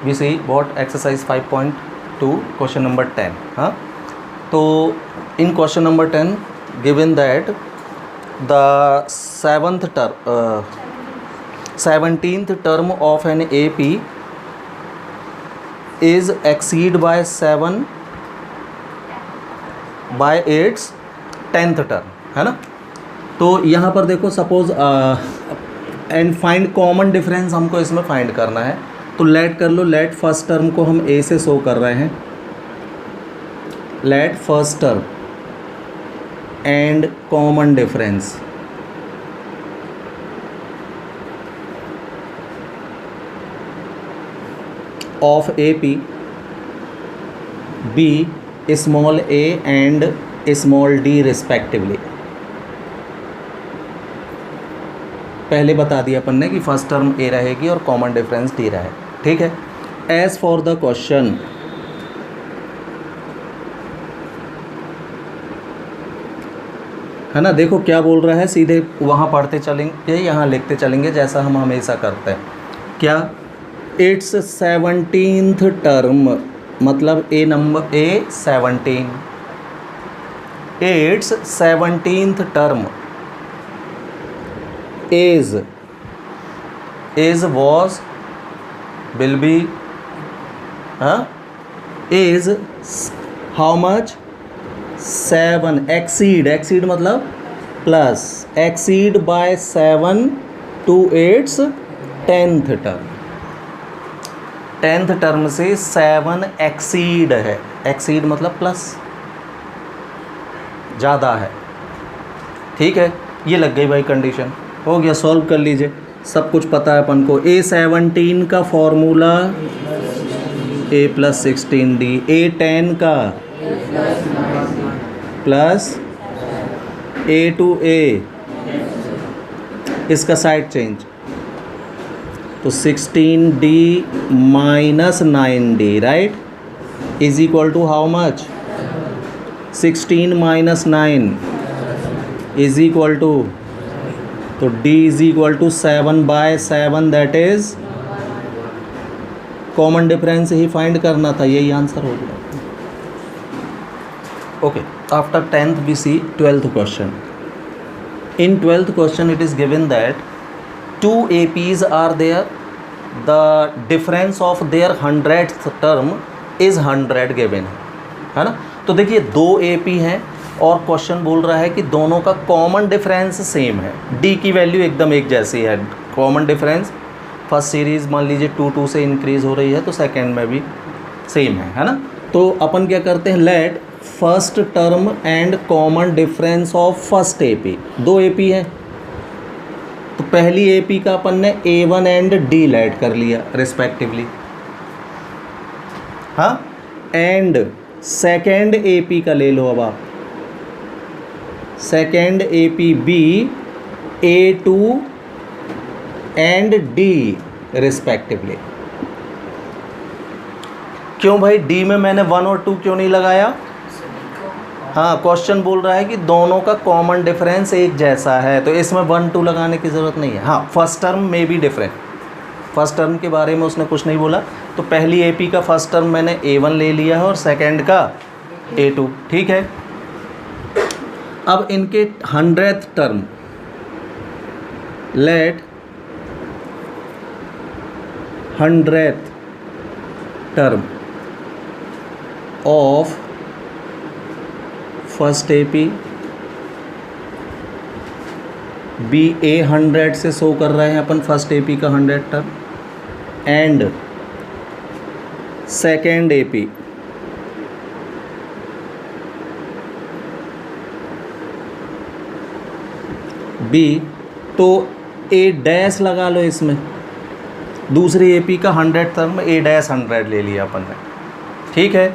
We see what exercise 5.2 question number 10. हाँ, तो in question number 10 given that the 17th term of an AP is exceed by 7 by its 10th term, है ना. तो यहाँ पर देखो suppose and find common difference हमको इसमें फाइंड करना है. तो लेट कर लो, लेट फर्स्ट टर्म को हम ए से शो कर रहे हैं. Let first term and common difference of A P be small A and small D respectively. पहले बता दिया अपन ने कि फर्स्ट टर्म ए रहेगी और कॉमन डिफरेंस डी रहे. ठीक है. एज फॉर द क्वेश्चन, है ना, देखो क्या बोल रहा है, सीधे वहाँ पढ़ते चलेंगे, यहाँ लिखते चलेंगे जैसा हम हमेशा करते हैं. क्या, इट्स 17th टर्म, मतलब a number a 17, it's 17th term is was will be is how much 7 exceed मतलब plus exceed by 7 to its 10th term. 10th term से 7 एक्सीड है. एक्सीड मतलब प्लस, ज़्यादा है. ठीक है, ये लग गई भाई कंडीशन. हो गया, सॉल्व कर लीजिए, सब कुछ पता है अपन को. A17 का फॉर्मूला A + 16D, A10 का प्लस A to A, इसका साइड चेंज, तो 16D - 9D, right, is equal to how much, 16 - 9 is equal to, तो D is equal to 7/7, that is common difference ही फाइंड करना था. यही answer हो गया. Okay, after 10th we see 12th question. In 12th question it is given that two APs are there, the difference of their 100th term is 100 given है ना. तो देखिए दो AP हैं और क्वेश्चन बोल रहा है कि दोनों का कॉमन डिफरेंस सेम है. D की वैल्यू एकदम एक जैसी है. कॉमन डिफरेंस फर्स्ट सीरीज़ मान लीजिए 2 से इंक्रीज़ हो रही है, तो सेकेंड में भी सेम है ना. तो अपन क्या करते हैं, let first term and common difference of first AP. दो AP है, तो पहली AP का अपन ने A1 एंड D लेट कर लिया रिस्पेक्टिवली. हाँ, एंड सेकेंड AP का ले लो अब आप, second AP B A2 and D respectively. क्यों भाई D में मैंने 1 और 2 क्यों नहीं लगाया? हाँ, क्वेश्चन बोल रहा है कि दोनों का कॉमन डिफरेंस एक जैसा है, तो इसमें 1 2 लगाने की ज़रूरत नहीं है. हाँ, फर्स्ट टर्म में भी डिफरेंट, फर्स्ट टर्म के बारे में उसने कुछ नहीं बोला. तो पहली AP का फर्स्ट टर्म मैंने A1 ले लिया है और सेकेंड का A2. ठीक है. अब इनके 100th term, let 100th term of first AP B A100 से शो कर रहे हैं अपन फर्स्ट AP का 100 term, and second AP B, तो A' लगा लो इसमें. दूसरी AP का 100 टर्म A' ले लिया अपन ने. ठीक है.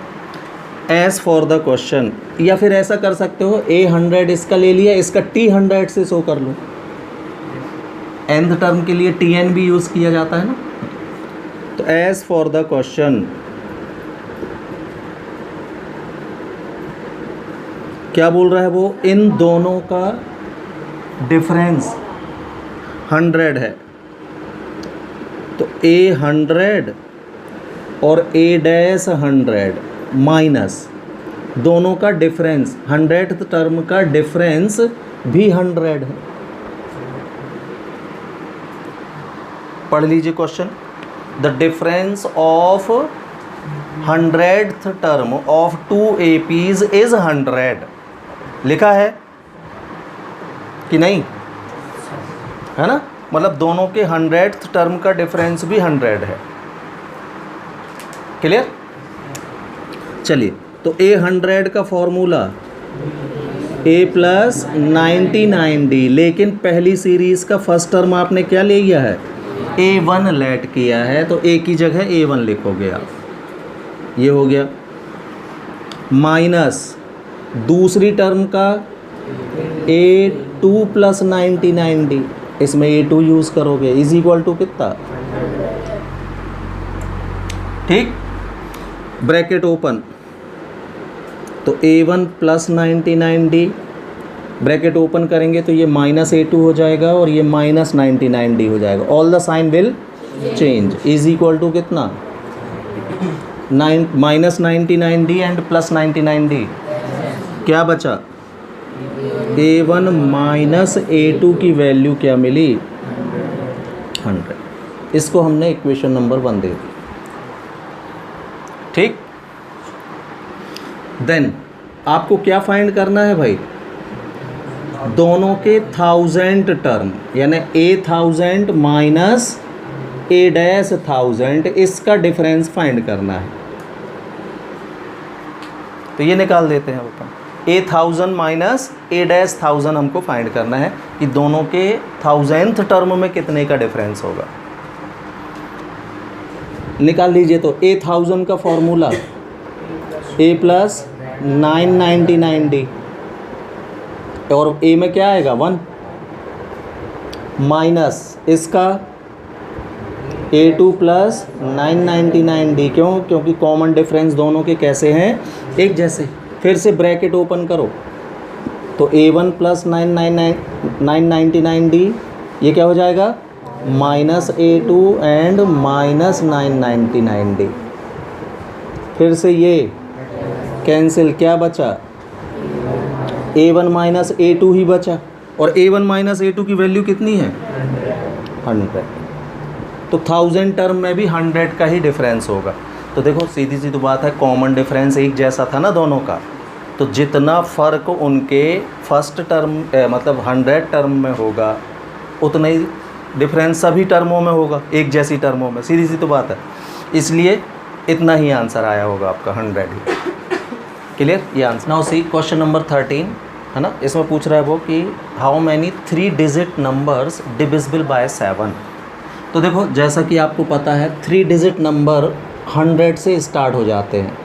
एज फॉर द क्वेश्चन, या फिर ऐसा कर सकते हो, A100 इसका ले लिया, इसका T100 से शो कर लो. nth टर्म के लिए TN भी यूज़ किया जाता है ना. तो एज फॉर द क्वेश्चन, क्या बोल रहा है वो, इन दोनों का डिफरेंस 100 है, तो A100 और A-100 माइनस दोनों का डिफरेंस, 100th टर्म का डिफरेंस भी 100 है। पढ़ लीजिए question. The difference of 100th term of 2 APs is 100। लिखा है कि नहीं, है ना? मतलब दोनों के 100th टर्म का डिफरेंस भी 100 है। क्लियर? चलिए, तो A100 का फॉर्मूला A + 99D, लेकिन पहली सीरीज़ का फर्स्ट टर्म आपने क्या ले लिया है? A1 लेट किया है, तो A की जगह A1 लिखोगे आप। ये हो गया। माइनस दूसरी टर्म का A2 + 99D, इसमें A2 यूज़ करोगे, इज इक्वल टू कितना? ठीक, ब्रैकेट ओपन, तो A1 + 99D, ब्रैकेट ओपन करेंगे तो ये -A2 हो जाएगा और ये -99D हो जाएगा। All the sign will change, is equal to कितना? -99D and +99D। क्या बचा? A1 - A2 की वैल्यू क्या मिली? 100। इसको हमने इक्वेशन नंबर 1 दे दी। ठीक, देन आपको क्या फाइंड करना है भाई? दोनों के 1000 टर्म, यानी A1000 माइनस A-1000, इसका डिफरेंस फाइंड करना है। तो ये निकाल देते हैं अपन। A1000 माइनस A-1000 हमको फाइंड करना है कि दोनों के 1000th टर्म में कितने का डिफरेंस होगा। निकाल लीजिए। तो A1000 का फॉर्मूला A + 999D, और A में क्या आएगा? 1, माइनस इसका A2 + 999D। क्यों? क्योंकि कॉमन डिफरेंस दोनों के कैसे हैं? एक जैसे। फिर से ब्रैकेट ओपन करो, तो A1 + 999D, ये क्या हो जाएगा? -A2 and -999D। फिर से ये कैंसिल, क्या बचा? A1 - A2 ही बचा, और A1 - A2 की वैल्यू कितनी है? 100। तो 1000 टर्म में भी 100 का ही डिफरेंस होगा। तो देखो, सीधी सी तो बात है, कॉमन डिफरेंस एक जैसा था ना दोनों का, तो जितना फ़र्क उनके फर्स्ट टर्म मतलब 100 टर्म में होगा, उतना ही डिफरेंस सभी टर्मों में होगा, एक जैसी टर्मों में। सीधी सी तो बात है, इसलिए इतना ही आंसर आया होगा आपका, 100 ही। क्लियर? ये answer. Now see question number 13, है ना? इसमें पूछ रहा है वो कि how many 3 digit numbers divisible by 7। तो देखो, जैसा कि आपको पता है 3 डिजिट नंबर 100 से स्टार्ट हो जाते हैं।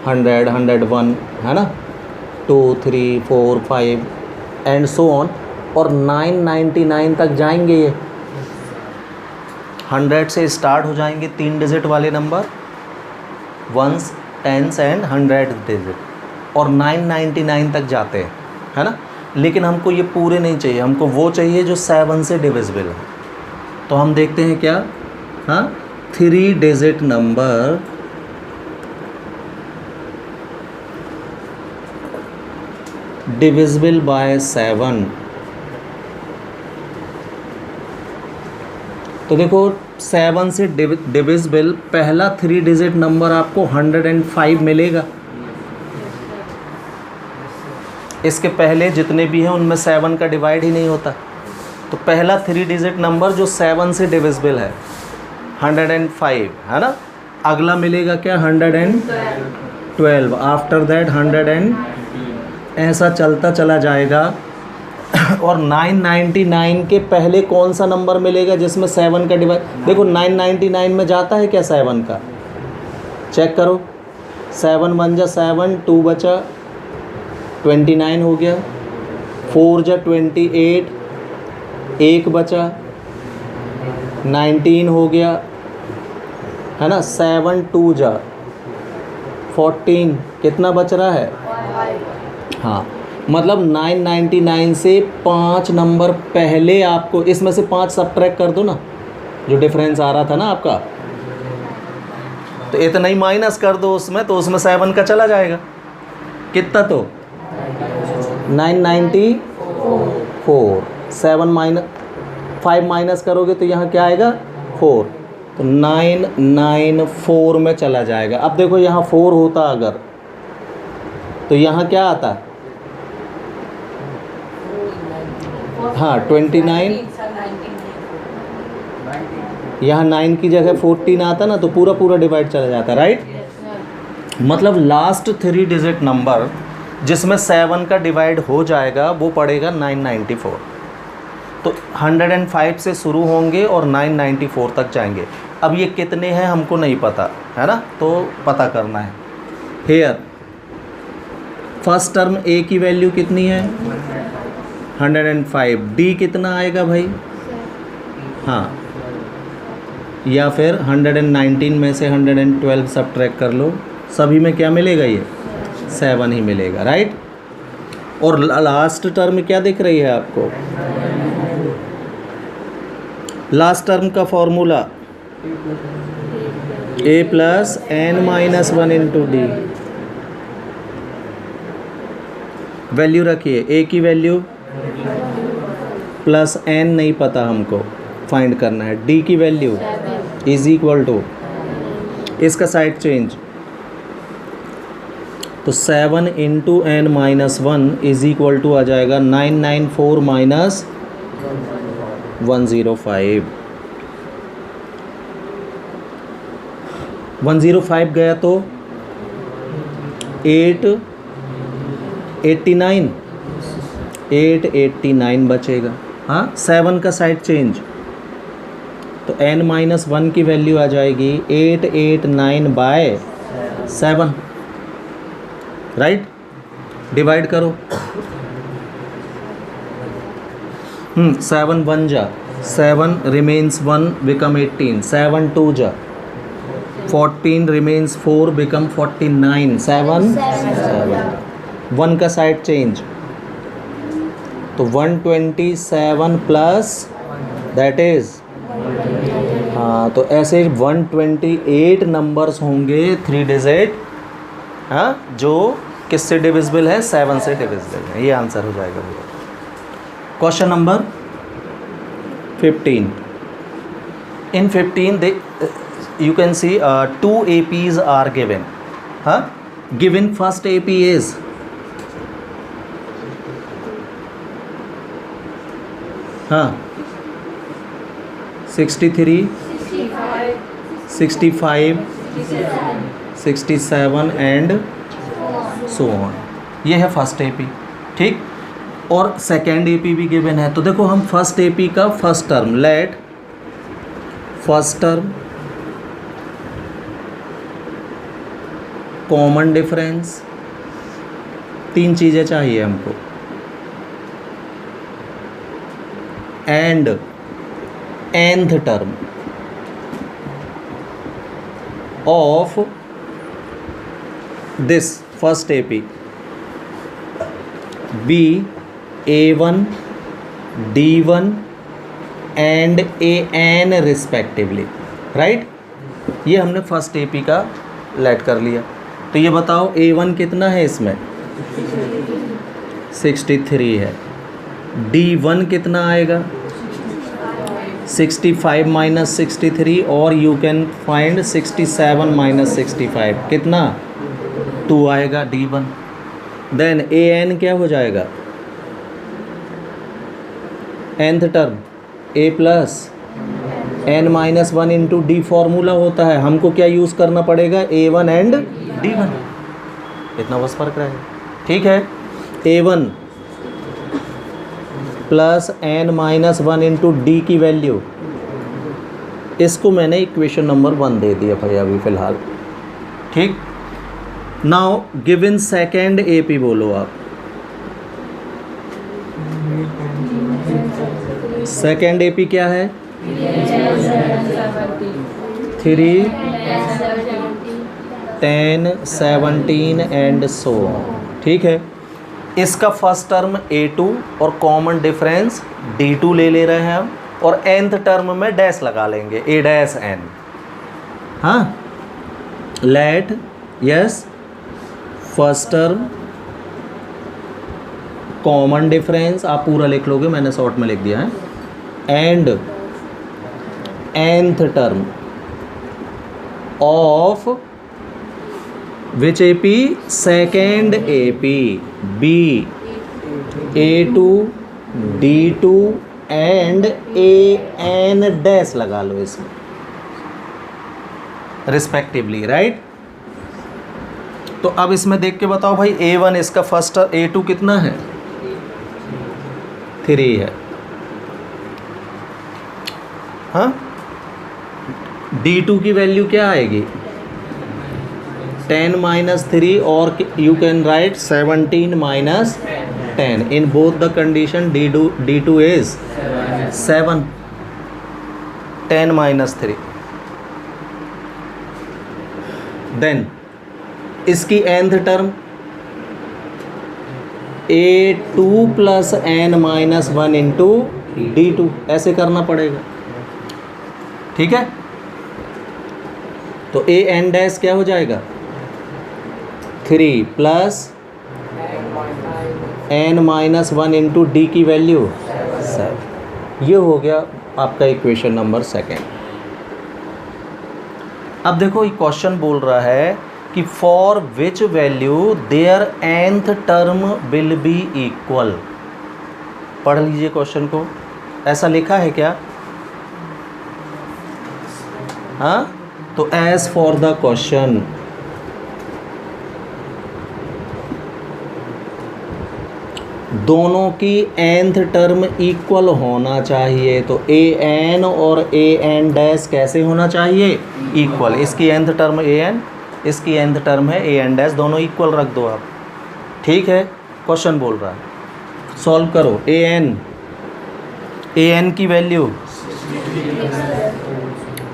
100, 101, है ना? 2, 3, 4, 5 एंड सो ऑन, और 999 तक जाएंगे। ये 100 से स्टार्ट हो जाएंगे 3 डिजिट वाले number, 1s, 10s and 100 digit, और 999 तक जाते हैं, है ना? लेकिन हमको ये पूरे नहीं चाहिए, हमको वो चाहिए जो 7 से डिविजिबल है। तो हम देखते हैं क्या, हाँ, 3 डिजिट नंबर डिविजिबल बाय 7। तो देखो, 7 से डिविजिबल पहला 3 डिजिट नंबर आपको 105 मिलेगा। इसके पहले जितने भी हैं उनमें 7 का डिवाइड ही नहीं होता। तो पहला 3 डिजिट नंबर जो 7 से डिविजिबल है 105, है ना? अगला मिलेगा क्या? 112। आफ्टर दैट 100, ऐसा चलता चला जाएगा। और 999 के पहले कौन सा नंबर मिलेगा जिसमें 7 का डिवाइड? देखो, 999 में जाता है क्या 7 का? चेक करो। 7 1 जा 7, 2 बचा, 29 हो गया, 4 जा 28, 1 बचा, 19 हो गया, है ना? 7 2 जा 14, कितना बच रहा है? हाँ, मतलब 999 से 5 नंबर पहले आपको, इसमें से 5 सब्ट्रैक्ट कर दो ना, जो डिफरेंस आ रहा था ना आपका, तो इतना ही माइनस कर दो उसमें, तो उसमें 7 का चला जाएगा। कितना तो 994। 5 माइनस करोगे तो यहाँ क्या आएगा 4, तो 994 में चला जाएगा। अब देखो यहाँ 4 होता अगर, तो यहाँ क्या आता, हाँ 29, यहाँ 9 की जगह 14 आता ना, तो पूरा पूरा डिवाइड चला जाता, राइट। मतलब लास्ट 3 डिजिट नंबर जिसमें 7 का डिवाइड हो जाएगा वो पड़ेगा 994। तो 105 से शुरू होंगे और 994 तक जाएंगे। अब ये कितने हैं हमको नहीं पता है ना, तो पता करना है। हेयर फर्स्ट टर्म ए की वैल्यू कितनी है 105, डी कितना आएगा भाई, हाँ, या फिर 119 में से 112 सब्ट्रैक्ट कर लो, सभी में क्या मिलेगा, ये 7 ही मिलेगा, राइट। और लास्ट टर्म क्या दिख रही है आपको, लास्ट टर्म का formula a plus n minus 1 into d. Value रखिए, a की वैल्यू प्लस n नहीं पता हमको, फाइंड करना है। d की वैल्यू इज इक्वल टू, इसका साइड चेंज, तो 7 into n minus 1 is equal to आ जाएगा 994 माइनस 105। 105 गया तो 889 बचेगा, हाँ। 7 का साइड चेंज, तो n माइनस 1 की वैल्यू आ जाएगी 889/7, राइट। डिवाइड करो, 7 1 जा 7 रिमेन्स 1 बिकम 18, 7 2 जा 14 रिमेन्स 4 बिकम 49, 7 1 का साइड चेंज, तो 127 प्लस दैट इज, हाँ, तो ऐसे 128 नंबर्स होंगे 3 डिजिट, हाँ, जो किससे डिविजिबल है, 7 से डिविजिबल है। ये आंसर हो जाएगा भैया। Question number 15। In 15 you can see 2 APs are given. Given first AP is हाँ 63, 65, 67 एंड सो ऑन। ये है फर्स्ट एपी, ठीक। और सेकेंड एपी भी गिवन है। तो देखो हम फर्स्ट एपी का first term, let first term common difference, 3 चीज़ें चाहिए हमको, and nth term of this first AP be A1 D1 and AN respectively, right. ये हमने फर्स्ट एपी का लेट कर लिया। तो ये बताओ A1 कितना है, इसमें 63 है, D1 कितना आएगा 65 माइनस 63, और यू कैन फाइंड 67 माइनस 65 कितना 2 आएगा D1। देन AN क्या हो जाएगा, nth term A plus n minus 1 into D formula होता है, हमको क्या यूज़ करना पड़ेगा, A1 एंड D1, इतना बस फर्क रहेगा, ठीक है। A1 plus n minus 1 into d की वैल्यू, इसको मैंने इक्वेशन नंबर 1 दे दिया भाई अभी फ़िलहाल, ठीक। नाउ गिवन सेकेंड एपी बोलो आप, सेकेंड एपी क्या है 3, 10, 17 एंड सो, ठीक है। इसका फर्स्ट टर्म A2 और कॉमन डिफरेंस D2 ले रहे हैं हम, और nth टर्म में डैश लगा लेंगे, a डैश n। हाँ, let us first term common difference, आप पूरा लिख लोगे, मैंने शॉर्ट में लिख दिया है, and nth term of which AP, second AP, B A2 D2 and AN dash लगा लो इसमें रिस्पेक्टिवली, राइट। तो अब इसमें देख के बताओ भाई, A1 इसका फर्स्ट, A2 कितना है, 3 है। हाँ, D2 की वैल्यू क्या आएगी, 10 माइनस 3, और you can write 17 minus 10। In both the condition D2 is 7, 10 minus 3। Then इसकी nth term A2 plus n minus 1 into D2, ऐसे करना पड़ेगा, ठीक है। तो AN डैश क्या हो जाएगा, 3 plus n minus 1 into d की वैल्यू 7। ये हो गया आपका इक्वेशन नंबर सेकेंड। अब देखो ये क्वेश्चन बोल रहा है कि for which value there nth term will be equal. पढ़ लीजिए क्वेश्चन को, ऐसा लिखा है क्या, हाँ। तो एज फॉर द क्वेश्चन, दोनों की nth टर्म इक्वल होना चाहिए। तो AN और AN डैश कैसे होना चाहिए, इक्वल। इसकी nth टर्म AN, इसकी nth टर्म है AN डैश, दोनों इक्वल रख दो आप, ठीक है। क्वेश्चन बोल रहा है सॉल्व करो। AN की value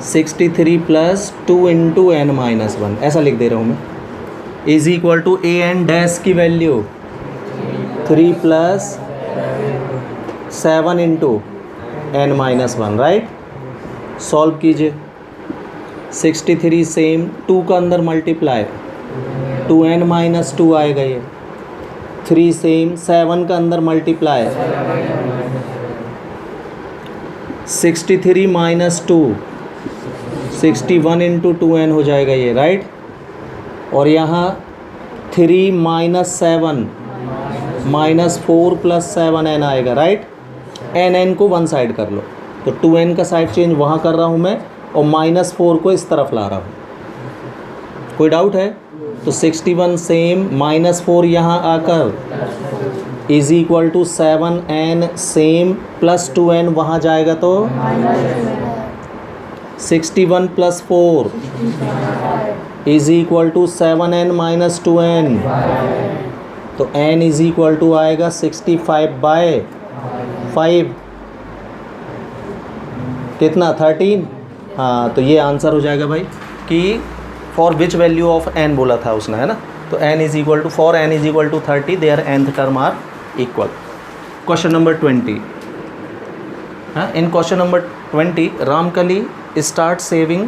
63 plus 2 into n minus 1, ऐसा लिख दे रहा हूँ मैं, is equal to AN dash की value 3 plus 7 into n minus 1, right. Solve कीजिए, 63 सेम, 2 का अंदर मल्टीप्लाई, 2n माइनस 2 आएगा ये, 3 सेम, 7 का अंदर मल्टीप्लाई, 63 माइनस 2, 61 इंटू 2n हो जाएगा ये, राइट। और यहाँ 3 माइनस 7 माइनस 4 प्लस 7n आएगा, राइट। n को वन साइड कर लो, तो 2n का साइड चेंज वहाँ कर रहा हूँ मैं, और माइनस 4 को इस तरफ ला रहा हूँ। कोई डाउट है? तो 61 सेम, माइनस 4 यहाँ आकर is equal to 7n same, plus 2n वहाँ जाएगा तो 61 plus 4 is equal to 7n minus 2n। तो n इज इक्वल टू आएगा 65/5, कितना 13। हाँ, तो ये आंसर हो जाएगा भाई कि for which value of n बोला था उसने, है ना। तो n is equal to, for n is equal to 30 their nth term are equal. Question number 20, हाँ, in question number 20 Ramkali start saving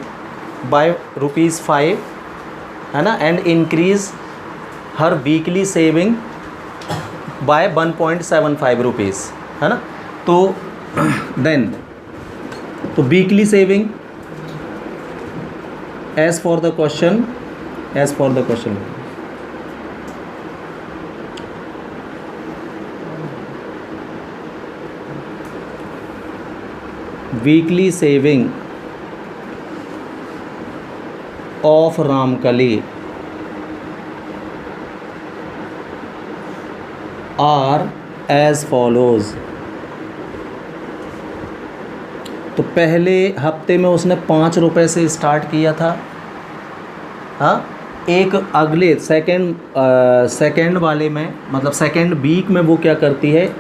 by ₹5, है ना, and increase her weekly saving by 1.75 rupees, है ना। तो देन तो weekly saving as for the question, weekly saving of Ramkali are as follows. तो पहले हफ्ते में उसने 5 रुपये से स्टार्ट किया था, हाँ। एक अगले सेकेंड वाले में, मतलब सेकेंड वीक में वो क्या करती है,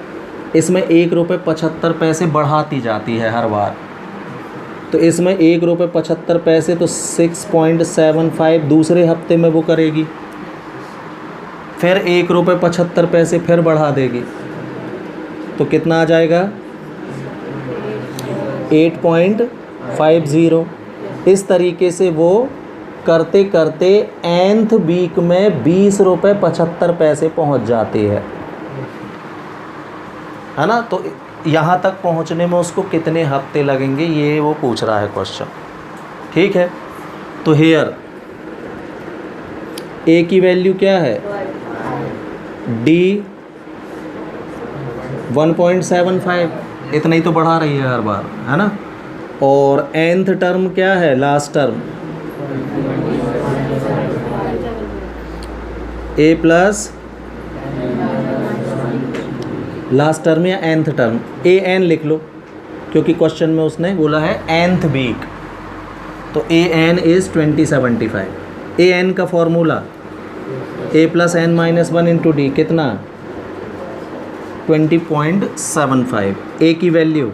इसमें ₹1.75 बढ़ाती जाती है हर बार। तो इसमें ₹1.75, तो 6.75 दूसरे हफ्ते में वो करेगी, फिर ₹1.75 फिर बढ़ा देगी। तो कितना आ जाएगा, 8.50। इस तरीके से वो करते करते nth वीक में 20 रुपये 75 पैसे पहुंच जाती है ना। तो यहाँ तक पहुँचने में उसको कितने हफ्ते लगेंगे, ये वो पूछ रहा है क्वेश्चन। ठीक है, तो हेयर ए की वैल्यू क्या है, डी 1.75, इतना ही तो बढ़ा रही है हर बार, है ना। और nth टर्म क्या है, लास्ट टर्म ए प्लस लास्ट टर्म या nth टर्म, ए एन लिख लो क्योंकि क्वेश्चन में उसने बोला है nth वीक, तो a n is 2075। A n का formula a plus n minus 1 into d कितना 20.75। ए की value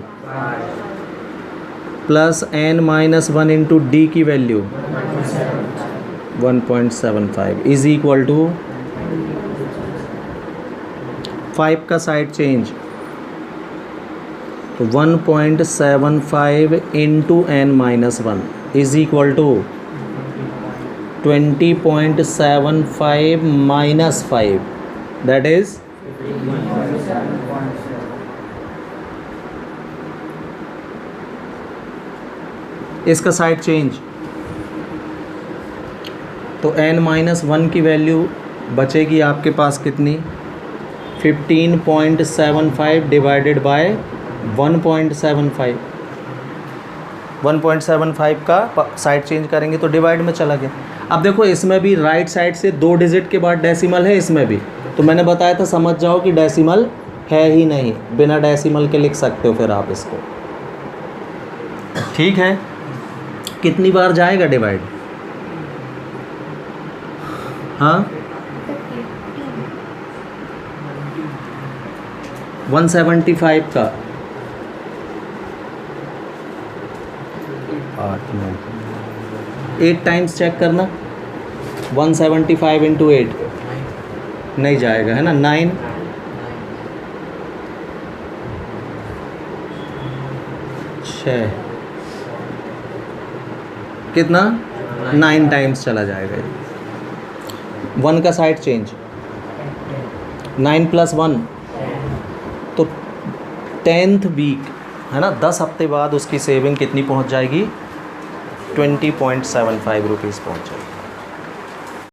plus n minus 1 into d की वैल्यू 1.75 इज इक्वल टू 5 का साइड चेंज, तो 1.75 into n minus 1 is equal to 20.75 minus 5, that is इसका side change, तो n minus 1 की value बचेगी आपके पास कितनी 15.75 डिवाइडेड बाय 1.75। 1.75 का साइड चेंज करेंगे तो डिवाइड में चला गया। अब देखो इसमें भी राइट साइड से 2 डिजिट के बाद डेसिमल है, इसमें भी तो मैंने बताया था समझ जाओ कि डेसिमल है ही नहीं, बिना डेसिमल के लिख सकते हो फिर आप इसको। ठीक है, कितनी बार जाएगा डिवाइड, हाँ 175 का 8 टाइम्स चेक करना, 175 इंटू 8 नहीं जाएगा, है ना। 9 6 कितना 9 टाइम्स चला जाएगा। 1 का साइड चेंज 9 प्लस 1 तो 10th वीक, है ना, 10 हफ्ते बाद उसकी सेविंग कितनी पहुंच जाएगी 20.75 रुपीज़ पहुंच जाएगी।